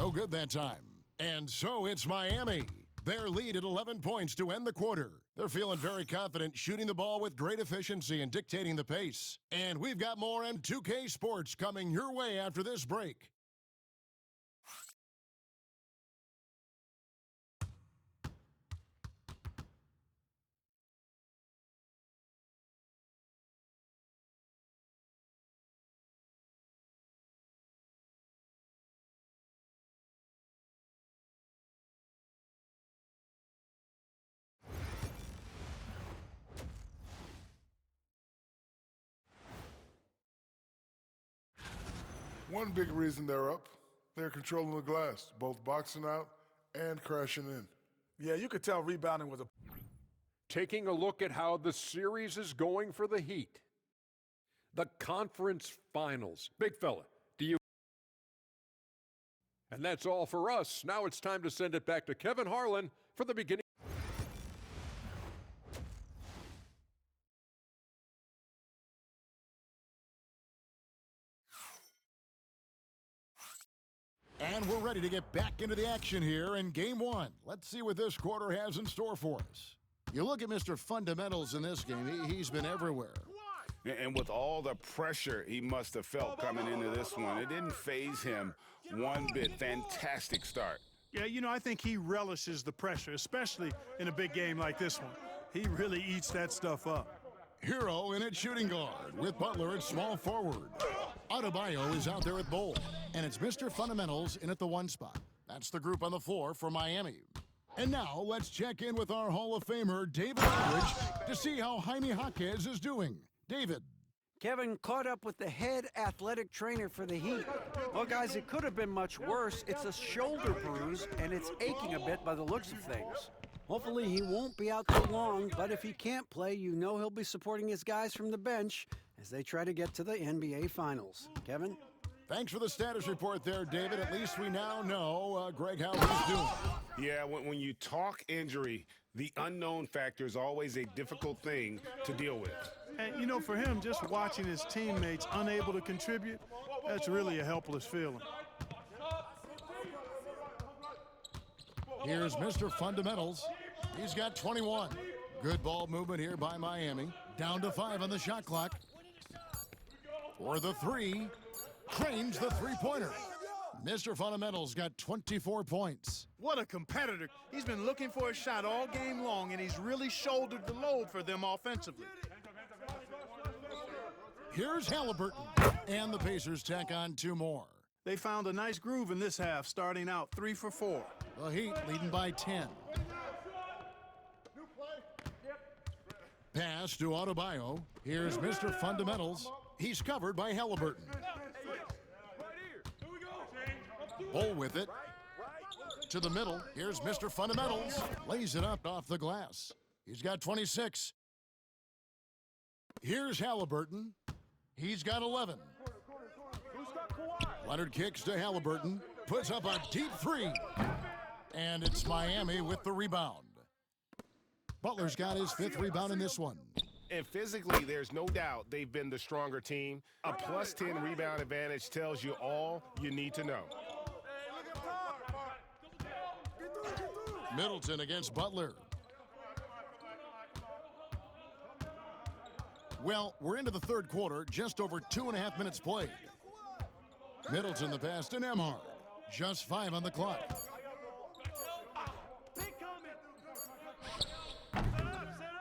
no good that time. And so it's Miami. Their lead at 11 points to end the quarter. They're feeling very confident, shooting the ball with great efficiency and dictating the pace. And we've got more M2K Sports coming your way after this break. One big reason they're up, they're controlling the glass, both boxing out and crashing in. Yeah, you could tell rebounding was a... Taking a look at how the series is going for the Heat. The conference finals. Big fella, do you... And that's all for us. Now it's time to send it back to Kevin Harlan for the beginning. And we're ready to get back into the action here in Game 1. Let's see what this quarter has in store for us. You look at Mr. Fundamentals in this game, he's been everywhere. And with all the pressure he must have felt coming into this one, it didn't faze him one bit. Fantastic start. Yeah, you know, I think he relishes the pressure, especially in a big game like this one. He really eats that stuff up. Hero in at shooting guard with Butler at small forward. Adebayo is out there at Bull, and it's Mr. Fundamentals in at the 1 spot. That's the group on the floor for Miami. And now let's check in with our Hall of Famer, David Aldridge, to see how Jaime Jaquez is doing. David. Kevin caught up with the head athletic trainer for the Heat. Well, guys, it could have been much worse. It's a shoulder bruise, and it's aching a bit by the looks of things. Hopefully he won't be out too long, but if he can't play, you know he'll be supporting his guys from the bench as they try to get to the NBA Finals. Kevin? Thanks for the status report there, David. At least we now know, Greg, how he's doing. Yeah, when you talk injury, the unknown factor is always a difficult thing to deal with. And, you know, for him, just watching his teammates unable to contribute, that's really a helpless feeling. Here's Mr. Fundamentals. He's got 21. Good ball movement here by Miami. Down to 5 on the shot clock. For the 3, trains the three-pointer. Mr. Fundamentals got 24 points. What a competitor. He's been looking for a shot all game long, and he's really shouldered the load for them offensively. Here's Halliburton, and the Pacers tack on 2 more. They found a nice groove in this half, starting out 3 for 4. The Heat leading by 10. Pass to Adebayo. Here's Mr. Fundamentals. He's covered by Halliburton. Bull with it. To the middle. Here's Mr. Fundamentals. Lays it up off the glass. He's got 26. Here's Halliburton. He's got 11. Leonard kicks to Halliburton. Puts up a deep 3. And it's Miami with the rebound. Butler's got his 5th rebound in this one. And physically, there's no doubt they've been the stronger team. A plus 10 rebound advantage tells you all you need to know. Middleton against Butler. Well, we're into the 3rd quarter, just over 2.5 minutes played. Middleton the pass to Nembhard. Just 5 on the clock.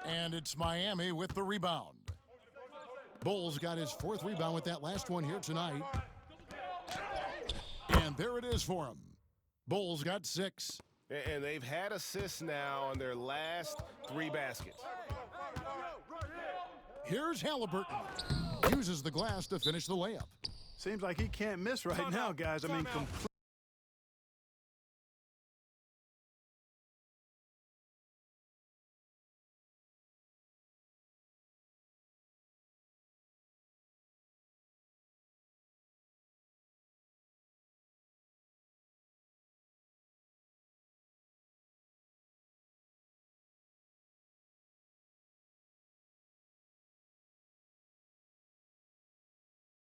And it's Miami with the rebound. Bulls got his 4th rebound with that last one here tonight. And there it is for him. Bulls got 6. And they've had assists now on their last 3 baskets. Here's Halliburton. Uses the glass to finish the layup. Seems like he can't miss right now, guys. I mean,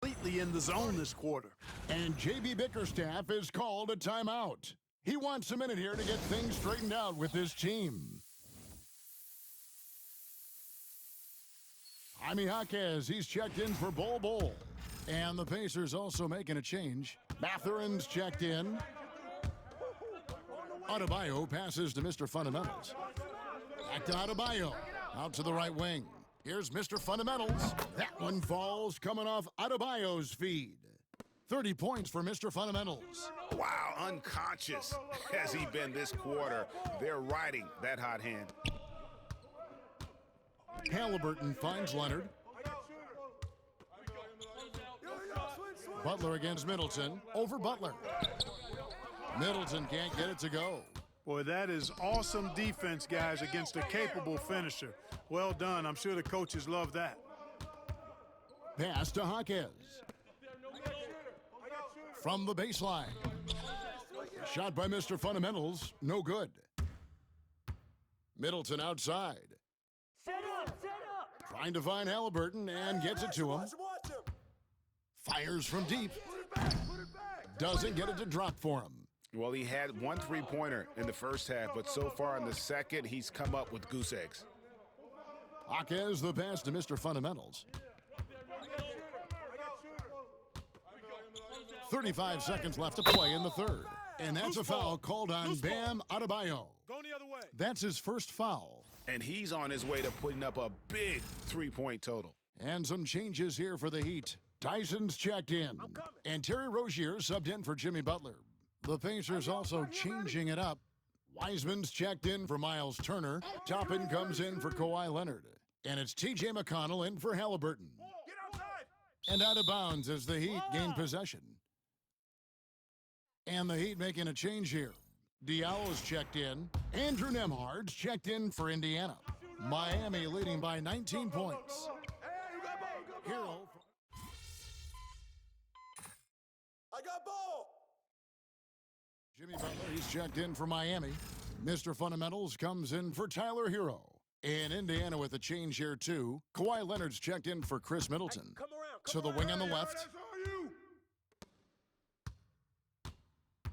completely in the zone this quarter. And J.B. Bickerstaff is called a timeout. He wants a minute here to get things straightened out with his team. Jaime Jaquez, he's checked in for Bol. And the Pacers also making a change. Mathurin's checked in. Adebayo passes to Mr. Fundamentals. Back to Adebayo. Out to the right wing. Here's Mr. Fundamentals. That one falls coming off Adebayo's feed. 30 points for Mr. Fundamentals. Wow, unconscious has he been this quarter. They're riding that hot hand. Halliburton finds Leonard. Butler against Middleton. Over Butler. Middleton can't get it to go. Boy, that is awesome defense, guys, against a capable finisher. Well done. I'm sure the coaches love that. Pass to Jaquez. From the baseline. Shot by Mr. Fundamentals. No good. Middleton outside. Trying to find Halliburton and gets it to him. Fires from deep. Doesn't get it to drop for him. Well, he had one three-pointer in the first half, but so far in the second, he's come up with goose eggs. Jaquez the pass to Mr. Fundamentals. 35 seconds left to play in the third. And that's a foul called on Bam Adebayo. Going the other way. That's his first foul. And he's on his way to putting up a big three-point total. And some changes here for the Heat. Tyson's checked in. And Terry Rozier subbed in for Jimmy Butler. The Pacers also changing it up. Wiseman's checked in for Miles Turner. Toppin comes in for Kawhi Leonard. And it's T.J. McConnell in for Halliburton. And out of bounds as the Heat gain possession. And the Heat making a change here. Diallo's checked in. Andrew Nembhard's checked in for Indiana. Miami leading by 19 points. Hero. I got ball. Jimmy Butler, he's checked in for Miami. Mr. Fundamentals comes in for Tyler Hero. In Indiana with a change here, too. Kawhi Leonard's checked in for Chris Middleton. To the wing on the left.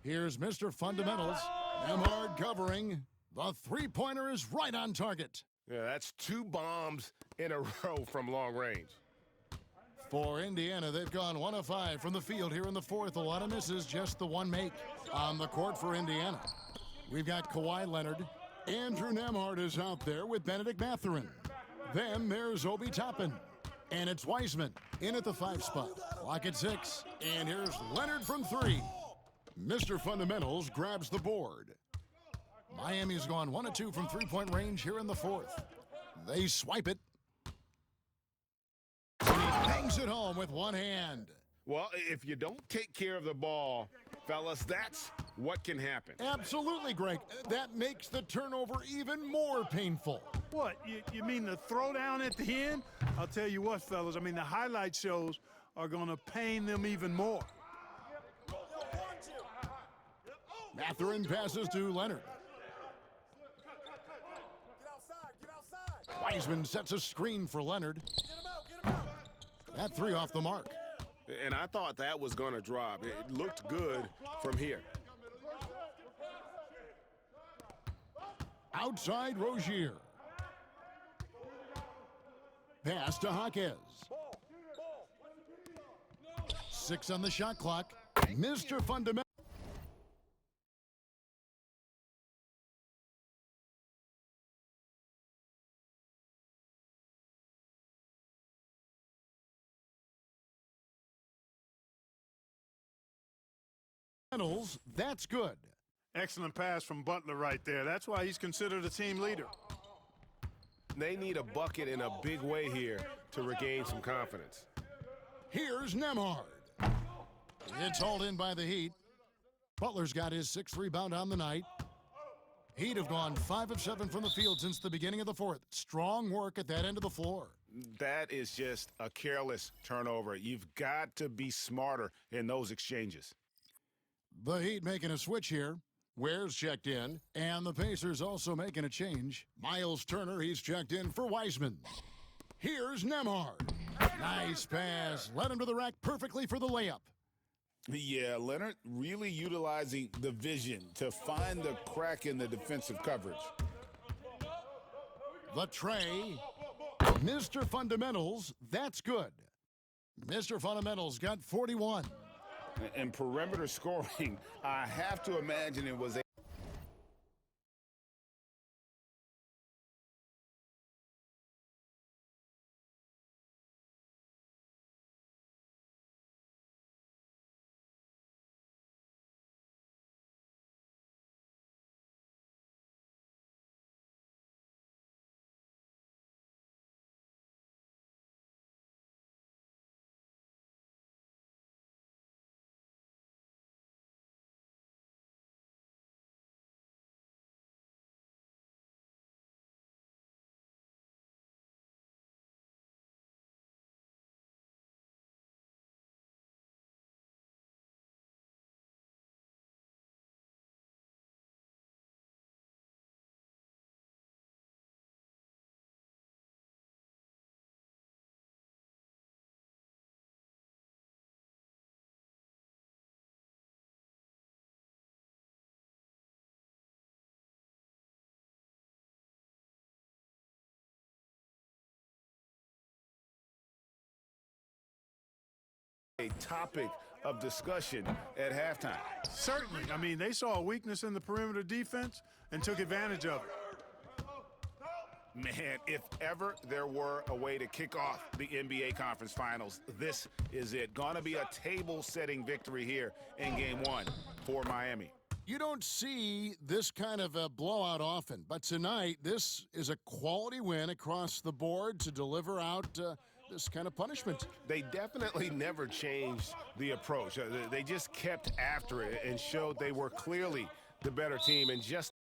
Here's Mr. Fundamentals. Nembhard covering. The three-pointer is right on target. Yeah, that's 2 bombs in a row from long range. For Indiana, they've gone 1 of 5 from the field here in the fourth. A lot of misses, just the one make. On the court for Indiana, we've got Kawhi Leonard. Andrew Nembhard is out there with Benedict Mathurin. Then there's Obi Toppin. And it's Wiseman in at the 5 spot. Clock at 6. And here's Leonard from 3. Mr. Fundamentals grabs the board. Miami's gone 1 of 2 from three-point range here in the fourth. They swipe it. And he bangs it home with one hand. Well, if you don't take care of the ball, fellas, that's what can happen. Absolutely, Greg. That makes the turnover even more painful. What, you mean the throwdown at the end? I'll tell you what, fellas, I mean, the highlight shows are going to pain them even more. Mathurin passes to Leonard. Wiseman sets a screen for Leonard. That 3 off the mark. And I thought that was going to drop. It looked good from here. Outside Rozier. Pass to Jaquez. 6 on the shot clock. Mr. Fundamental. That's good. Excellent pass from Butler right there. That's why he's considered a team leader. They need a bucket in a big way here to regain some confidence. Here's Nembhard. It's hauled in by the Heat. Butler's got his 6th rebound on the night. Heat have gone 5 of 7 from the field since the beginning of the fourth. Strong work at that end of the floor. That is just a careless turnover. You've got to be smarter in those exchanges. The Heat making a switch here. Ware's checked in, and the Pacers also making a change. Miles Turner, he's checked in for Wiseman. Here's Nembhard. Nice pass. Led him to the rack perfectly for the layup. Yeah, Leonard really utilizing the vision to find the crack in the defensive coverage. The tray. Mr. Fundamentals, that's good. Mr. Fundamentals got 41. And perimeter scoring, I have to imagine it was a topic of discussion at halftime. Certainly. I mean, they saw a weakness in the perimeter defense and took advantage of it. Man, if ever there were a way to kick off the NBA Conference Finals, this is it. Gonna be a table-setting victory here in Game 1 for Miami. You don't see this kind of a blowout often, but tonight this is a quality win across the board to deliver out this kind of punishment. They definitely never changed the approach. They just kept after it and showed they were clearly the better team and just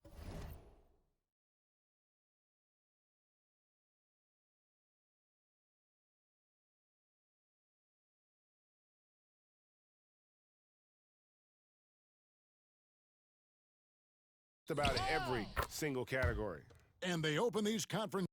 about every single category. And they open these conference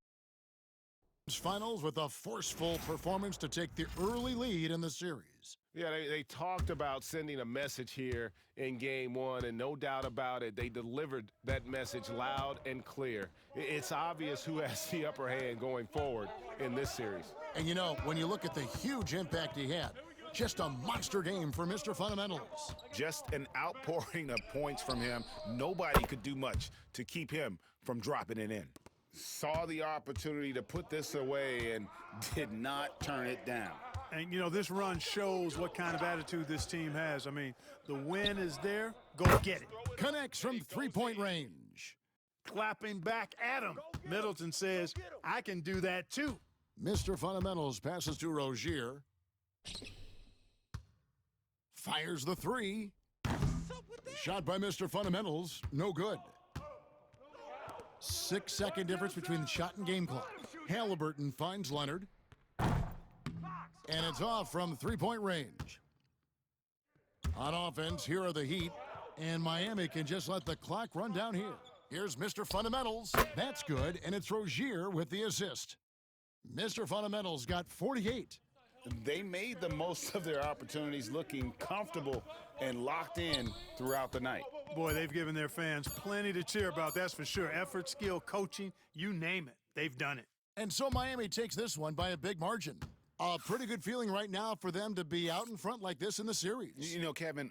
finals with a forceful performance to take the early lead in the series. Yeah, they talked about sending a message here in Game 1, and no doubt about it, they delivered that message loud and clear. It's obvious who has the upper hand going forward in this series. And you know, when you look at the huge impact he had, just a monster game for Mr. Fundamentals. Just an outpouring of points from him. Nobody could do much to keep him from dropping it in. Saw the opportunity to put this away and did not turn it down. And, you know, this run shows what kind of attitude this team has. I mean, the win is there. Go get it. Connects from three-point range. Clapping back at him. Middleton says, I can do that too. Mr. Fundamentals passes to Rozier. Fires the three. Shot by Mr. Fundamentals. No good. 6-second difference between the shot and game clock. Halliburton finds Leonard. And it's off from three-point range. On offense, here are the Heat. And Miami can just let the clock run down here. Here's Mr. Fundamentals. That's good, and it's Rozier with the assist. Mr. Fundamentals got 48. They made the most of their opportunities, looking comfortable and locked in throughout the night. Boy, they've given their fans plenty to cheer about, that's for sure. Effort, skill, coaching, you name it. They've done it. And so Miami takes this one by a big margin. A pretty good feeling right now for them to be out in front like this in the series. You know, Kevin,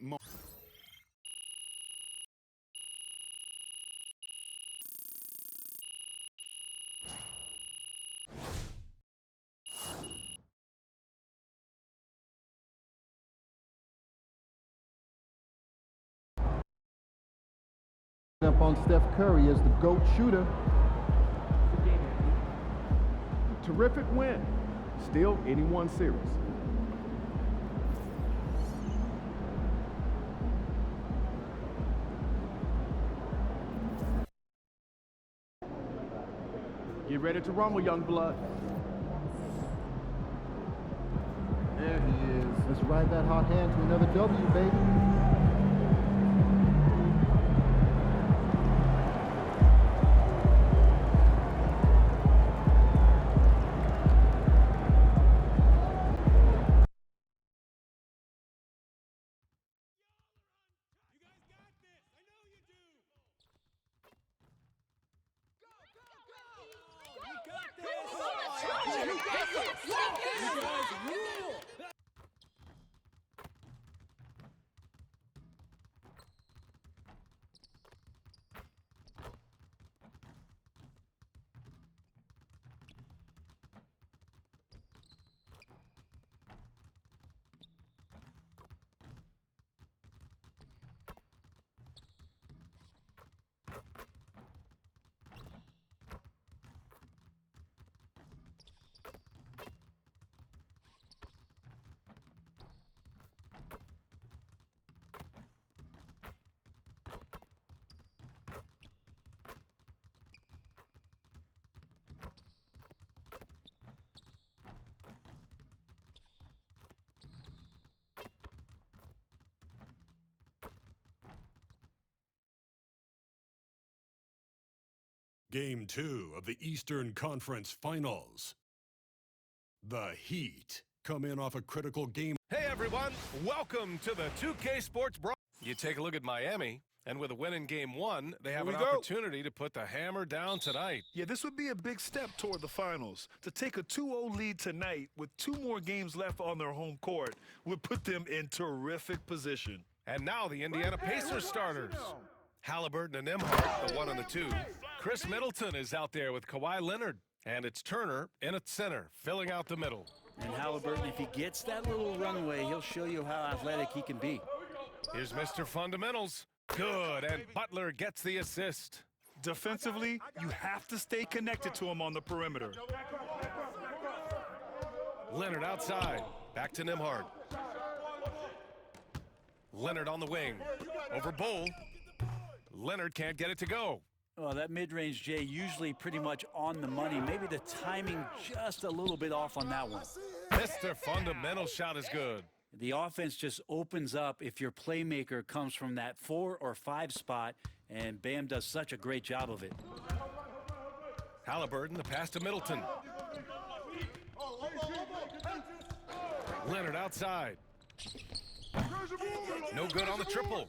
up on Steph Curry as the GOAT shooter. Terrific win. Still 81 series. Get ready to rumble, young blood. There he is. Let's ride that hot hand to another W, baby. Game 2 of the Eastern Conference Finals. The Heat come in off a critical game. Hey everyone, welcome to the 2K Sports Bro. You take a look at Miami, and with a win in Game 1, they have an opportunity to put the hammer down tonight. Yeah, this would be a big step toward the finals. To take a 2-0 lead tonight with 2 more games left on their home court would put them in terrific position. And now the Indiana Pacers starters. Halliburton and Nembhard, the 1 and the 2. Chris Middleton is out there with Kawhi Leonard. And it's Turner in at center, filling out the middle. And Halliburton, if he gets that little runway, he'll show you how athletic he can be. Here's Mr. Fundamentals. Good, and Butler gets the assist. Defensively, you have to stay connected to him on the perimeter. Leonard outside. Back to Nembhard. Leonard on the wing. Over Bull. Leonard can't get it to go. Oh, that mid-range, Jay, usually pretty much on the money. Maybe the timing just a little bit off on that one. Mr. Fundamental shot is good. The offense just opens up if your playmaker comes from that 4 or 5 spot, and Bam does such a great job of it. Halliburton, the pass to Middleton. Leonard outside. No good on the triple.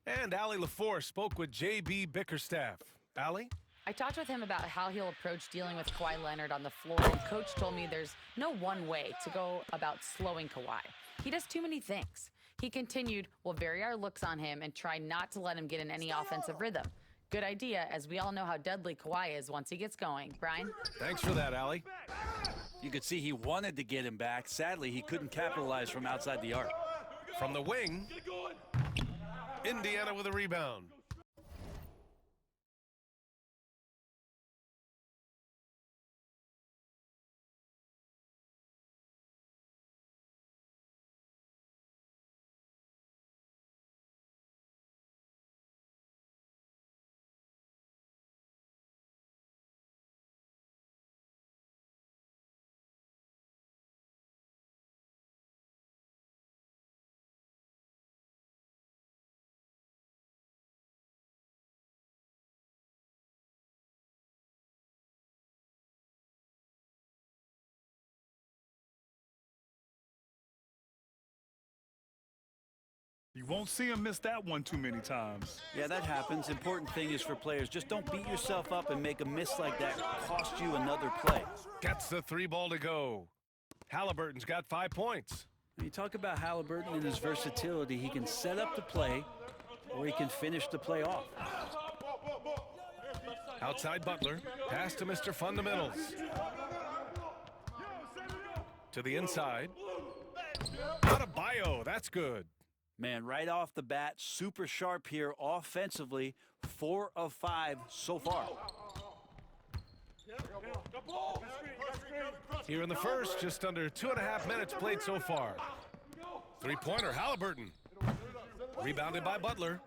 And Allie LaForce spoke with J.B. Bickerstaff. Allie? I talked with him about how he'll approach dealing with Kawhi Leonard on the floor, and Coach told me there's no one way to go about slowing Kawhi. He does too many things. He continued, we'll vary our looks on him and try not to let him get in any offensive rhythm. Good idea, as we all know how deadly Kawhi is once he gets going. Brian? Thanks for that, Allie. You could see he wanted to get him back. Sadly, he couldn't capitalize from outside the arc. From the wing, Indiana with a rebound. You won't see him miss that one too many times. Yeah, that happens. Important thing is for players, just don't beat yourself up and make a miss like that cost you another play. Gets the 3 ball to go. Halliburton's got 5 points. When you talk about Halliburton and his versatility, he can set up the play or he can finish the play off. Outside Butler, pass to Mr. Fundamentals. To the inside. Adebayo, that's good. Man, right off the bat, super sharp here offensively. 4 of 5 so far. Here in the first, just under 2.5 minutes played so far. 3-pointer, Halliburton. Rebounded by Butler.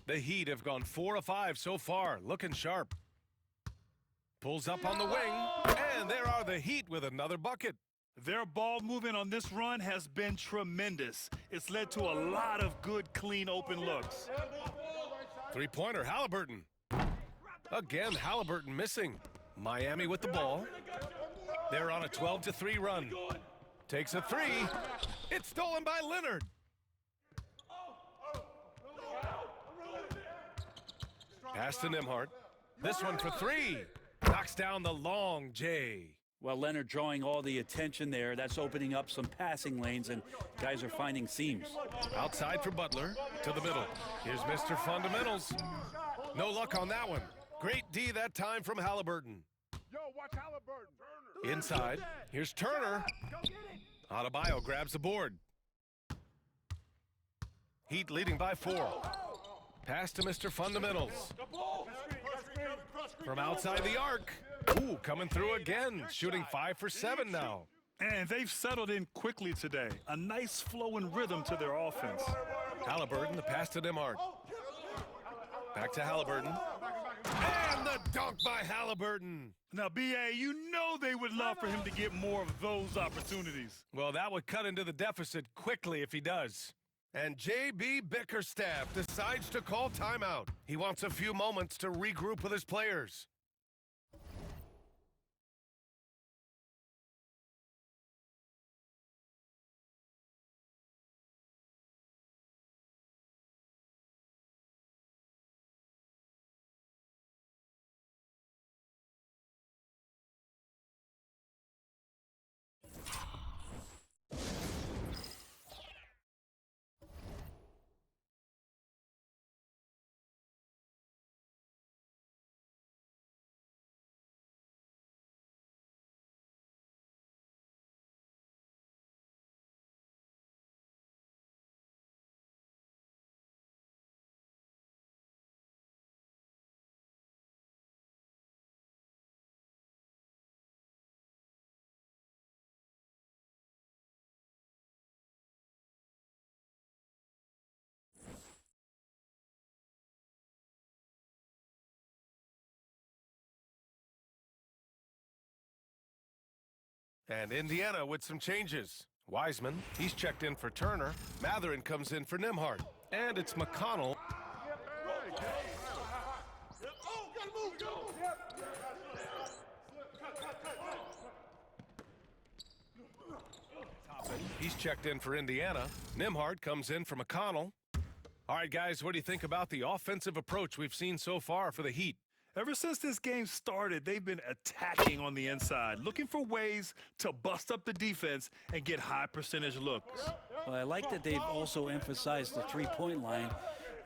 The Heat have gone 4 of 5 so far, looking sharp. Pulls up on the wing, and there are the Heat with another bucket. Their ball movement on this run has been tremendous. It's led to a lot of good, clean, open looks. 3-pointer, Halliburton. Again, Halliburton missing. Miami with the ball. They're on a 12-3 run. Takes a 3. It's stolen by Leonard. Pass to Nembhard. This one for 3. Knocks down the long J. Well, Leonard drawing all the attention there. That's opening up some passing lanes, and guys are finding seams. Outside for Butler, to the middle. Here's Mr. Fundamentals. No luck on that one. Great D that time from Halliburton. Yo, watch Halliburton. Inside, here's Turner. Adebayo grabs the board. Heat leading by 4. Pass to Mr. Fundamentals. From outside the arc. Ooh, coming through again. Shooting 5 for 7 now. And they've settled in quickly today. A nice flow and rhythm to their offense. Halliburton, the pass to Nembhard. Back to Halliburton. And the dunk by Halliburton. Now, B.A., you know they would love for him to get more of those opportunities. Well, that would cut into the deficit quickly if he does. And J.B. Bickerstaff decides to call timeout. He wants a few moments to regroup with his players. And Indiana with some changes. Wiseman, he's checked in for Turner. Mathurin comes in for Nembhard. And it's McConnell. He's checked in for Indiana. Nembhard comes in for McConnell. All right, guys, what do you think about the offensive approach we've seen so far for the Heat? Ever since this game started, they've been attacking on the inside, looking for ways to bust up the defense and get high percentage looks. Well, I like that they've also emphasized the three-point line.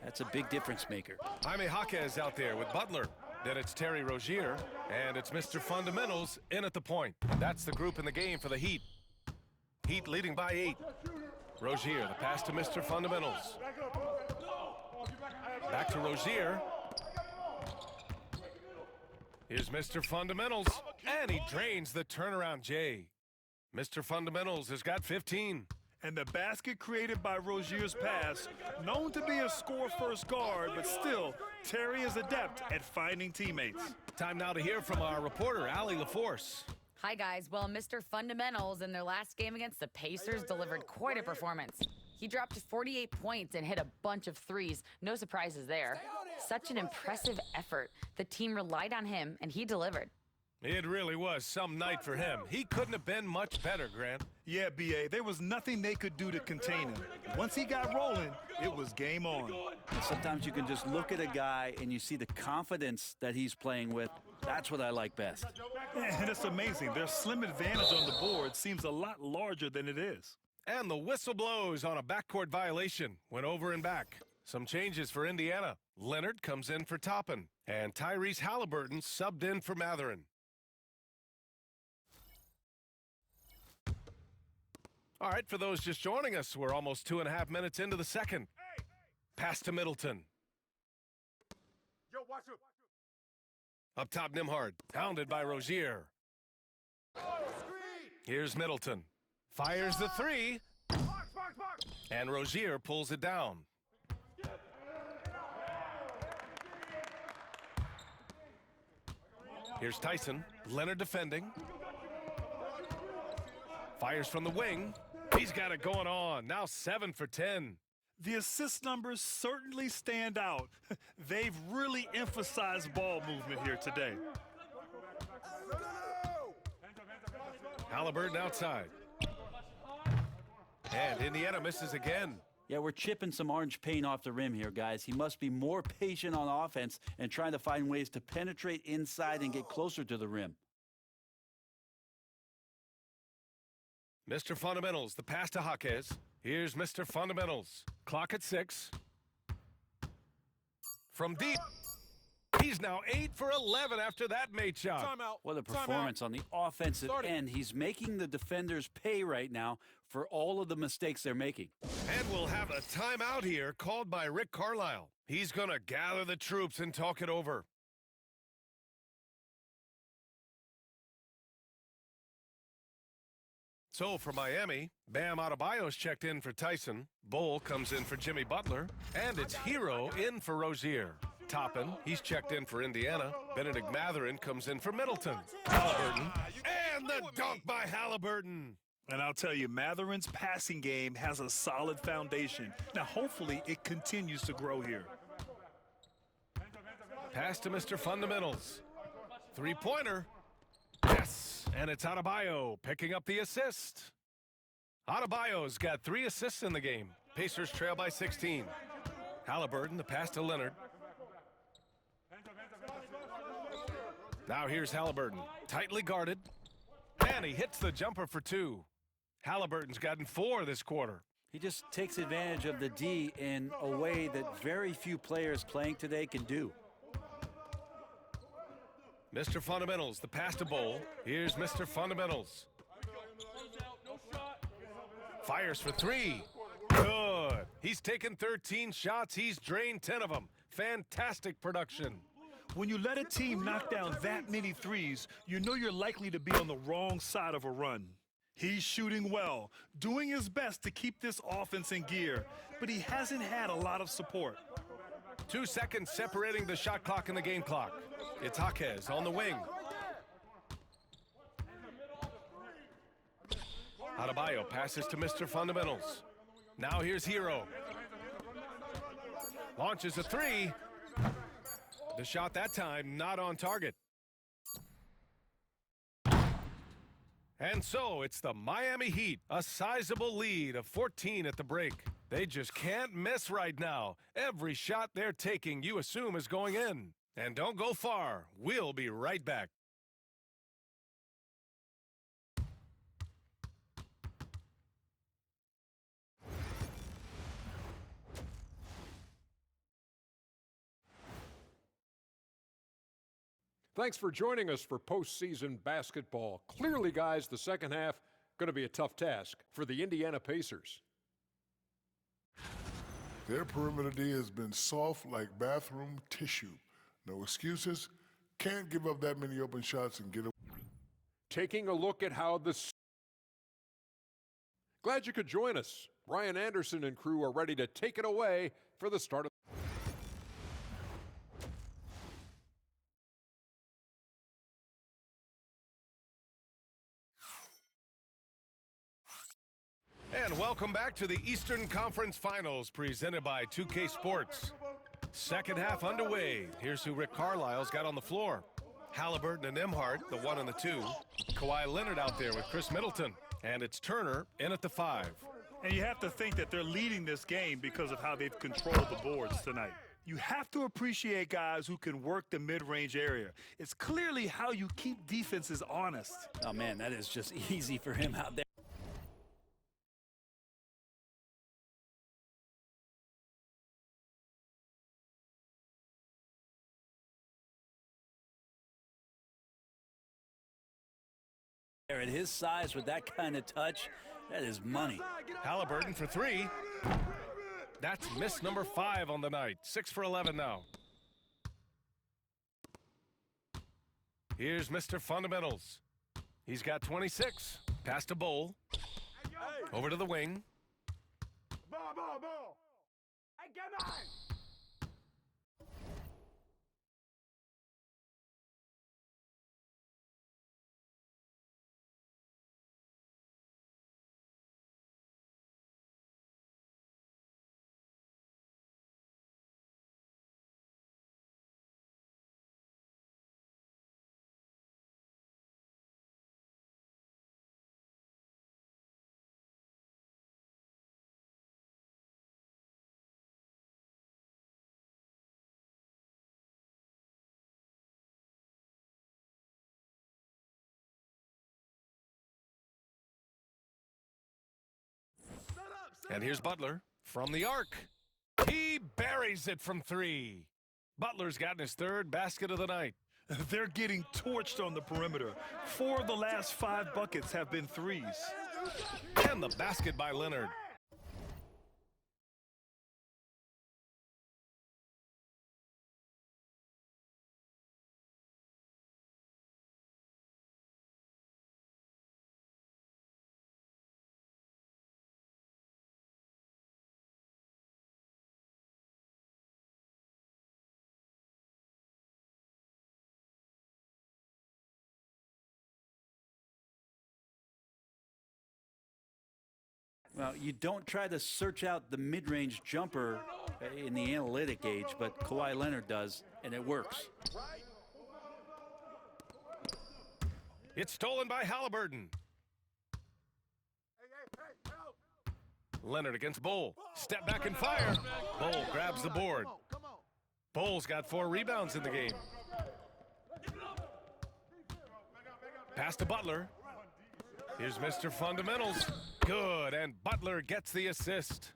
That's a big difference maker. Jaime Jaquez out there with Butler. Then it's Terry Rozier, and it's Mr. Fundamentals in at the point. That's the group in the game for the Heat. Heat leading by 8. Rozier, the pass to Mr. Fundamentals. Back to Rozier. Here's Mr. Fundamentals, and he drains the turnaround J. Mr. Fundamentals has got 15. And the basket created by Rozier's pass, known to be a score-first guard, but still, Terry is adept at finding teammates. Time now to hear from our reporter, Allie LaForce. Hi, guys. Well, Mr. Fundamentals in their last game against the Pacers delivered quite a performance. He dropped 48 points and hit a bunch of threes. No surprises there. Such an impressive effort. The team relied on him, and he delivered. It really was some night for him. He couldn't have been much better, Grant. Yeah, B.A., there was nothing they could do to contain him. Once he got rolling, it was game on. Sometimes you can just look at a guy and you see the confidence that he's playing with. That's what I like best. And it's amazing. Their slim advantage on the board seems a lot larger than it is. And the whistle blows on a backcourt violation. Went over and back. Some changes for Indiana. Leonard comes in for Toppin, and Tyrese Halliburton subbed in for Mathurin. All right, for those just joining us, we're almost 2.5 minutes into the second. Pass to Middleton. Yo, watch it. Up top, Nembhard, hounded by Rozier. Here's Middleton. Fires the three. And Rozier pulls it down. Here's Tyson. Leonard defending. Fires from the wing. He's got it going on. Now 7 for 10. The assist numbers certainly stand out. They've really emphasized ball movement here today. Halliburton outside. And Indiana misses again. Yeah, we're chipping some orange paint off the rim here, guys. He must be more patient on offense and trying to find ways to penetrate inside and get closer to the rim. Mr. Fundamentals, the pass to Jaquez. Here's Mr. Fundamentals. Clock at 6. From deep. He's now 8 for 11 after that made shot. Timeout. What a performance on the offensive end. He's making the defenders pay right now for all of the mistakes they're making. And we'll have a timeout here called by Rick Carlisle. He's going to gather the troops and talk it over. So for Miami, Bam Adebayo's checked in for Tyson. Bull comes in for Jimmy Butler. And it's Hero in for Rozier. Toppin, he's checked in for Indiana. Benedict Mathurin comes in for Middleton. Halliburton. And the dunk by Halliburton. And I'll tell you, Matherin's passing game has a solid foundation. Now, hopefully, it continues to grow here. Pass to Mr. Fundamentals. Three-pointer. Yes. And it's Adebayo picking up the assist. Adebayo's got 3 assists in the game. Pacers trail by 16. Halliburton, the pass to Leonard. Now here's Halliburton, tightly guarded. And he hits the jumper for 2. Halliburton's gotten 4 this quarter. He just takes advantage of the D in a way that very few players playing today can do. Mr. Fundamentals, the pass to Bowl. Here's Mr. Fundamentals. Fires for 3. Good. He's taken 13 shots. He's drained 10 of them. Fantastic production. When you let a team knock down that many threes, you know you're likely to be on the wrong side of a run. He's shooting well, doing his best to keep this offense in gear, but he hasn't had a lot of support. 2 seconds separating the shot clock and the game clock. It's Jaquez on the wing. Adebayo passes to Mr. Fundamentals. Now here's Hero. Launches a 3. The shot that time not on target. And so it's the Miami Heat, a sizable lead of 14 at the break. They just can't miss right now. Every shot they're taking, you assume, is going in. And don't go far. We'll be right back. Thanks for joining us for postseason basketball. Clearly, guys, the second half going to be a tough task for the Indiana Pacers. Their perimeter D has been soft like bathroom tissue. No excuses. Can't give up that many open shots and get away. Taking a look at how the... Glad you could join us. Ryan Anderson and crew are ready to take it away for the start of... And welcome back to the Eastern Conference Finals presented by 2K Sports. Second half underway. Here's who Rick Carlisle's got on the floor. Halliburton and Nembhard, the 1 and the 2. Kawhi Leonard out there with Chris Middleton. And it's Turner in at the 5. And you have to think that they're leading this game because of how they've controlled the boards tonight. You have to appreciate guys who can work the mid-range area. It's clearly how you keep defenses honest. Oh, man, that is just easy for him out there. At his size with that kind of touch, that is money. Halliburton for 3. That's miss number 5 on the night. 6 for 11 now. Here's Mr. Fundamentals. He's got 26. Pass to Bowl. Over to the wing. Ball. Hey, come on! And here's Butler from the arc. He buries it from 3. Butler's gotten his 3rd basket of the night. They're getting torched on the perimeter. 4 of the last 5 buckets have been threes. And the basket by Leonard. Well, you don't try to search out the mid-range jumper in the analytic age, but Kawhi Leonard does, and it works. It's stolen by Halliburton. Leonard against Bull. Step back and fire. Bull grabs the board. Bull's got 4 rebounds in the game. Pass to Butler. Here's Mr. Fundamentals. Good, and Butler gets the assist.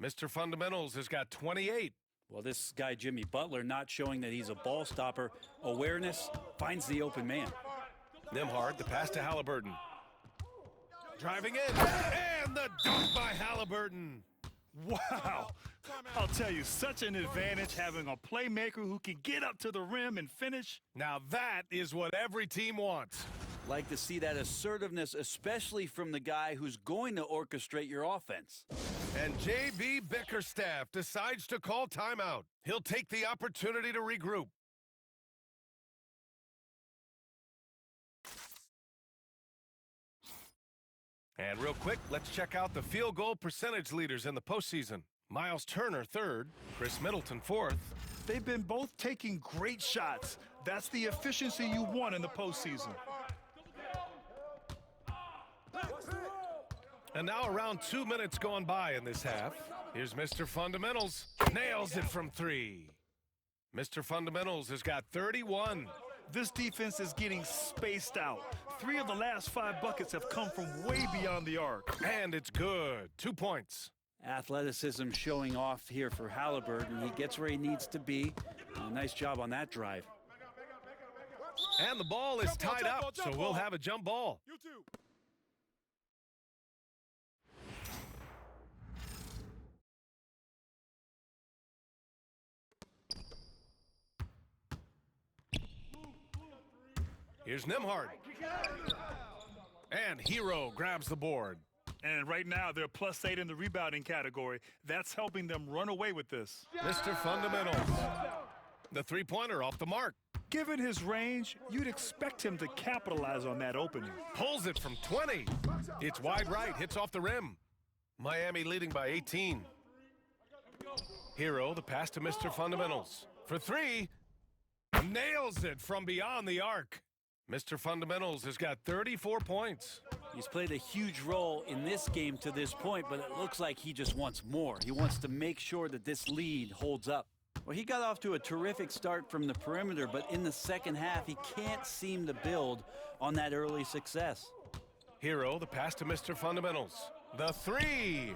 Mr. Fundamentals has got 28. Well, this guy, Jimmy Butler, not showing that he's a ball stopper. Awareness, finds the open man. Nembhard, the pass to Halliburton. Driving in, and the dunk by Halliburton. Wow. I'll tell you, such an advantage having a playmaker who can get up to the rim and finish. Now that is what every team wants. Like to see that assertiveness, especially from the guy who's going to orchestrate your offense. And J.B. Bickerstaff decides to call timeout. He'll take the opportunity to regroup. And real quick, let's check out the field goal percentage leaders in the postseason. Miles Turner, 3rd. Chris Middleton, 4th. They've been both taking great shots. That's the efficiency you want in the postseason. And now around 2 minutes gone by in this half. Here's Mr. Fundamentals. Nails it from 3. Mr. Fundamentals has got 31. This defense is getting spaced out. 3 of the last 5 buckets have come from way beyond the arc. And it's good. 2 points. Athleticism showing off here for Halliburton. He gets where he needs to be. Nice job on that drive. And the ball is tied up, so we'll have a jump ball. You too. Here's Nembhard. And Hero grabs the board. And right now, they're +8 in the rebounding category. That's helping them run away with this. Mr. Fundamentals. The 3-pointer off the mark. Given his range, you'd expect him to capitalize on that opening. Pulls it from 20. It's wide right, hits off the rim. Miami leading by 18. Hero, the pass to Mr. Fundamentals. For 3, nails it from beyond the arc. Mr. Fundamentals has got 34 points. He's played a huge role in this game to this point, but it looks like he just wants more. He wants to make sure that this lead holds up. Well, he got off to a terrific start from the perimeter, but in the second half, he can't seem to build on that early success. Hero, the pass to Mr. Fundamentals. The 3.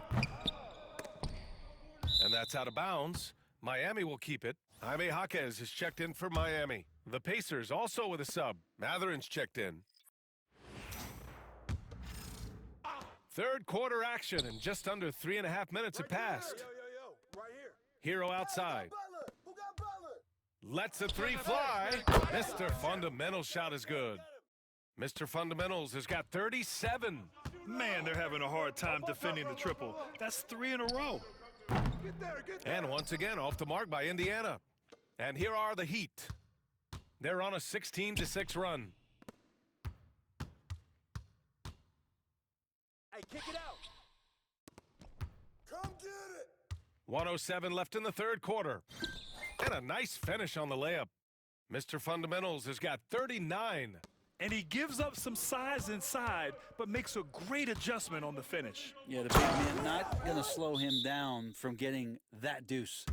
And that's out of bounds. Miami will keep it. Jaime Jaquez has checked in for Miami. The Pacers also with a sub. Matherin's checked in. Third quarter action, and just under 3.5 minutes have passed. Right here. Hero outside. Who got Butler? Lets a 3 fly. Mr. Fundamental shot is good. Mr. Fundamentals has got 37. Man, they're having a hard time defending the triple. That's 3 in a row. And once again, off the mark by Indiana. And here are the Heat. They're on a 16-6 run. Hey, kick it out. Come get it. 107 left in the third quarter. And a nice finish on the layup. Mr. Fundamentals has got 39. And he gives up some size inside, but makes a great adjustment on the finish. Yeah, the big man not going to slow him down from getting that deuce.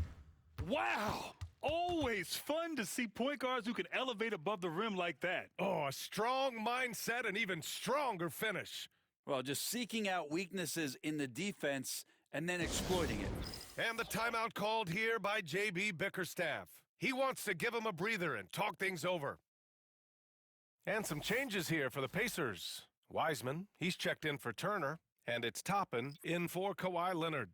Wow! Always fun to see point guards who can elevate above the rim like that. Oh, a strong mindset and even stronger finish. Well, just seeking out weaknesses in the defense and then exploiting it. And the timeout called here by J.B. Bickerstaff. He wants to give him a breather and talk things over. And some changes here for the Pacers. Wiseman, he's checked in for Turner, and it's Toppin in for Kawhi Leonard.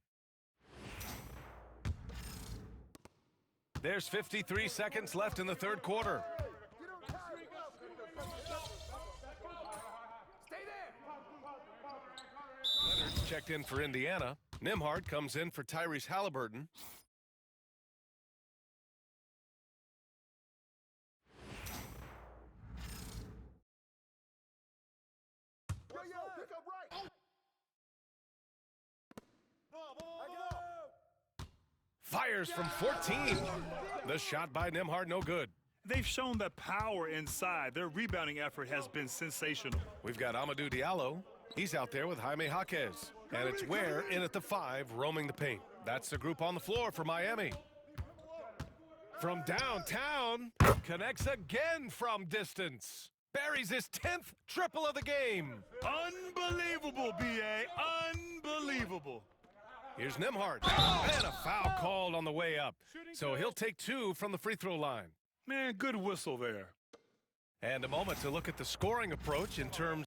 There's 53 seconds left in the third quarter. Leonard's checked in for Indiana. Nembhard comes in for Tyrese Halliburton. Fires from 14. The shot by Nembhard, no good. They've shown that power inside. Their rebounding effort has been sensational. We've got Amadou Diallo. He's out there with Jaime Jaquez. And it's Ware in at the 5, roaming the paint. That's the group on the floor for Miami. From downtown, connects again from distance. Buries his 10th triple of the game. Unbelievable, B.A. Unbelievable. Here's Nembhard. And a foul called on the way up. So he'll take 2 from the free throw line. Man, good whistle there. And a moment to look at the scoring approach in terms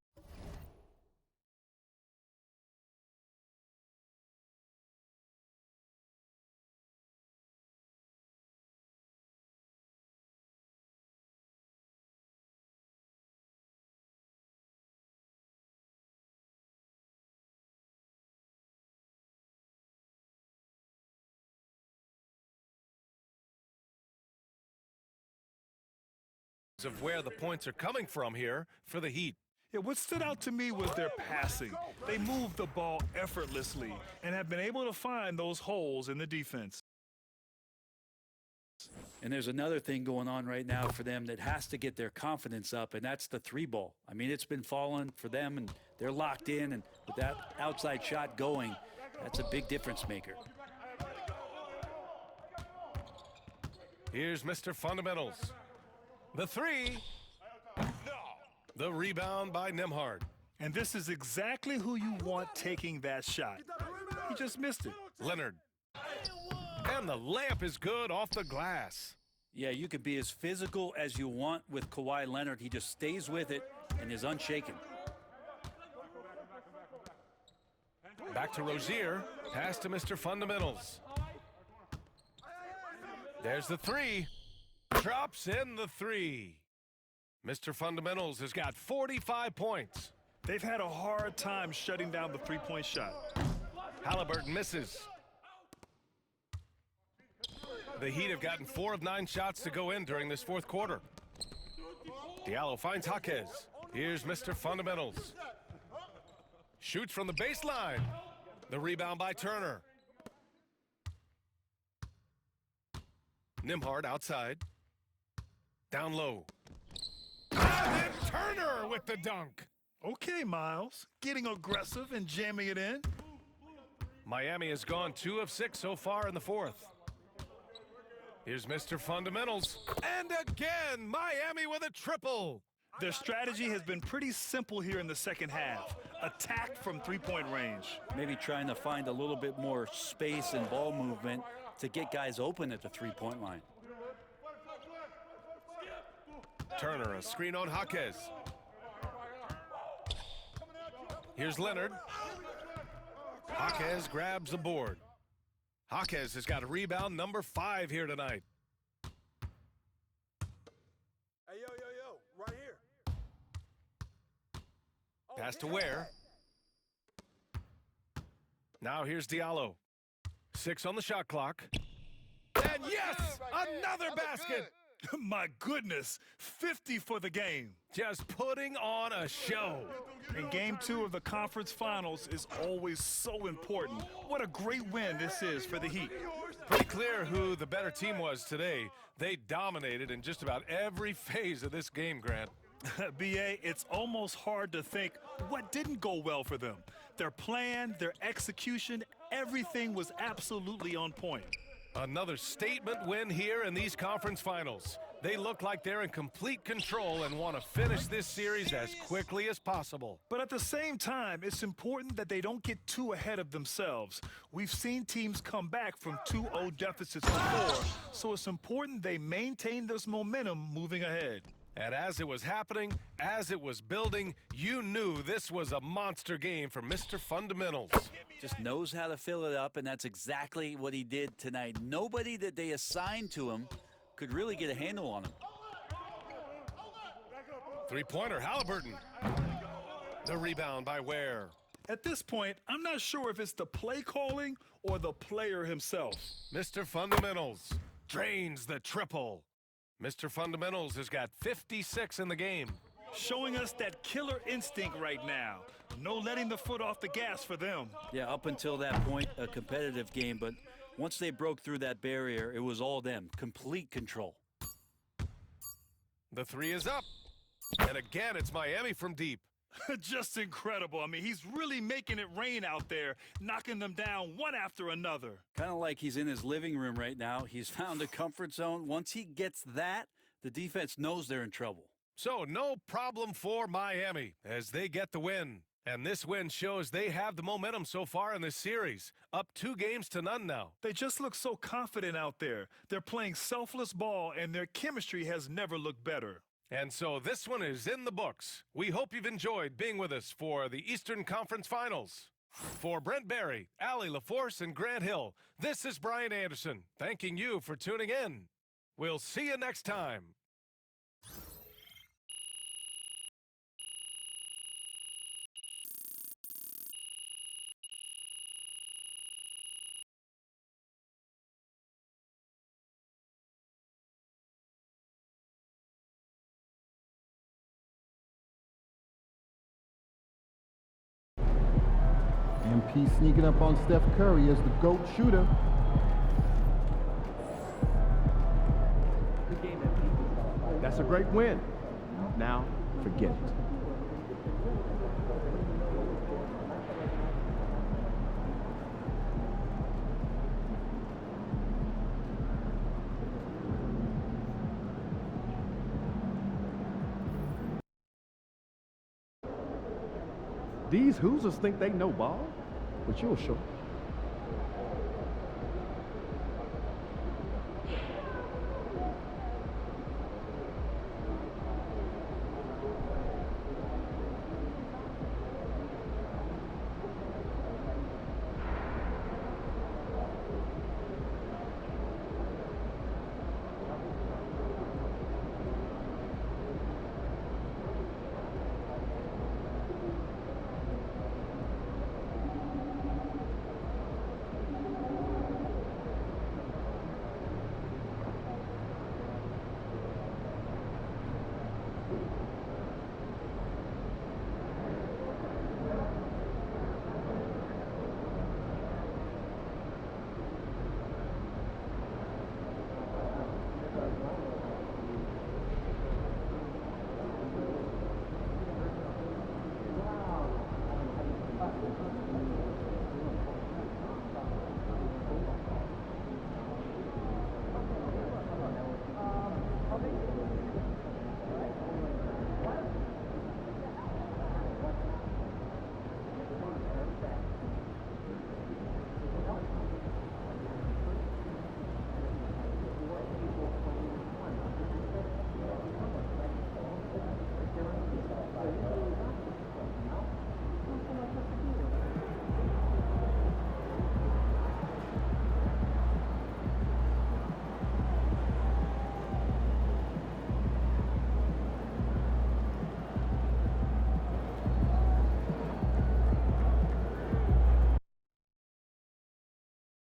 of where the points are coming from here for the Heat. Yeah, what stood out to me was their passing. They moved the ball effortlessly and have been able to find those holes in the defense. And there's another thing going on right now for them that has to get their confidence up, and that's the 3-ball. I mean, it's been falling for them, and they're locked in, and with that outside shot going, that's a big difference maker. Here's Mr. Fundamentals. The 3. The rebound by Nembhard. And this is exactly who you want taking that shot. He just missed it. Leonard. And the layup is good off the glass. Yeah, you can be as physical as you want with Kawhi Leonard. He just stays with it and is unshaken. Back to Rozier. Pass to Mr. Fundamentals. There's the 3. Drops in the 3. Mr. Fundamentals has got 45 points. They've had a hard time shutting down the three-point shot. Halliburton misses. The Heat have gotten 4 of 9 shots to go in during this fourth quarter. Diallo finds Jaquez. Here's Mr. Fundamentals. Shoots from the baseline. The rebound by Turner. Nembhard outside. Down low. And then Turner with the dunk. Okay, Miles. Getting aggressive and jamming it in. Miami has gone 2 of 6 so far in the fourth. Here's Mr. Fundamentals. And again, Miami with a triple. Their strategy has been pretty simple here in the second half. Attack from three-point range. Maybe trying to find a little bit more space and ball movement to get guys open at the three-point line. Turner, a screen on Jaquez. Here's Leonard. Jaquez grabs the board. Jaquez has got a rebound number 5 here tonight. Hey, yo, right here. Pass to Ware. Now here's Diallo. 6 on the shot clock. And yes, another basket. My goodness, 50 for the game. Just putting on a show. And game 2 of the conference finals is always so important. What a great win this is for the Heat. Pretty clear who the better team was today. They dominated in just about every phase of this game, Grant. B.A., it's almost hard to think what didn't go well for them. Their plan, their execution, everything was absolutely on point. Another statement win here in these conference finals. They look like they're in complete control and want to finish this series as quickly as possible. But at the same time, it's important that they don't get too ahead of themselves. We've seen teams come back from 2-0 deficits before, so it's important they maintain this momentum moving ahead. And as it was happening, as it was building, you knew this was a monster game for Mr. Fundamentals. Just knows how to fill it up, and that's exactly what he did tonight. Nobody that they assigned to him could really get a handle on him. Three-pointer, Halliburton. The rebound by Ware. At this point, I'm not sure if it's the play calling or the player himself. Mr. Fundamentals drains the triple. Mr. Fundamentals has got 56 in the game. Showing us that killer instinct right now. No letting the foot off the gas for them. Yeah, up until that point, a competitive game, but once they broke through that barrier, it was all them. Complete control. The three is up. And again, it's Miami from deep. Just incredible. I mean, he's really making it rain out there, knocking them down one after another. Kind of like he's in his living room right now. He's found a comfort zone. Once he gets that, the defense knows they're in trouble. So no problem for Miami as they get the win. And this win shows they have the momentum so far in this series. Up 2-0 now. They just look so confident out there. They're playing selfless ball, and their chemistry has never looked better. And so this one is in the books. We hope you've enjoyed being with us for the Eastern Conference Finals. For Brent Barry, Allie LaForce, and Grant Hill, this is Brian Anderson, thanking you for tuning in. We'll see you next time. MP sneaking up on Steph Curry as the GOAT shooter. That's a great win. Now, forget it. These Hoosiers think they know ball, but you'll show.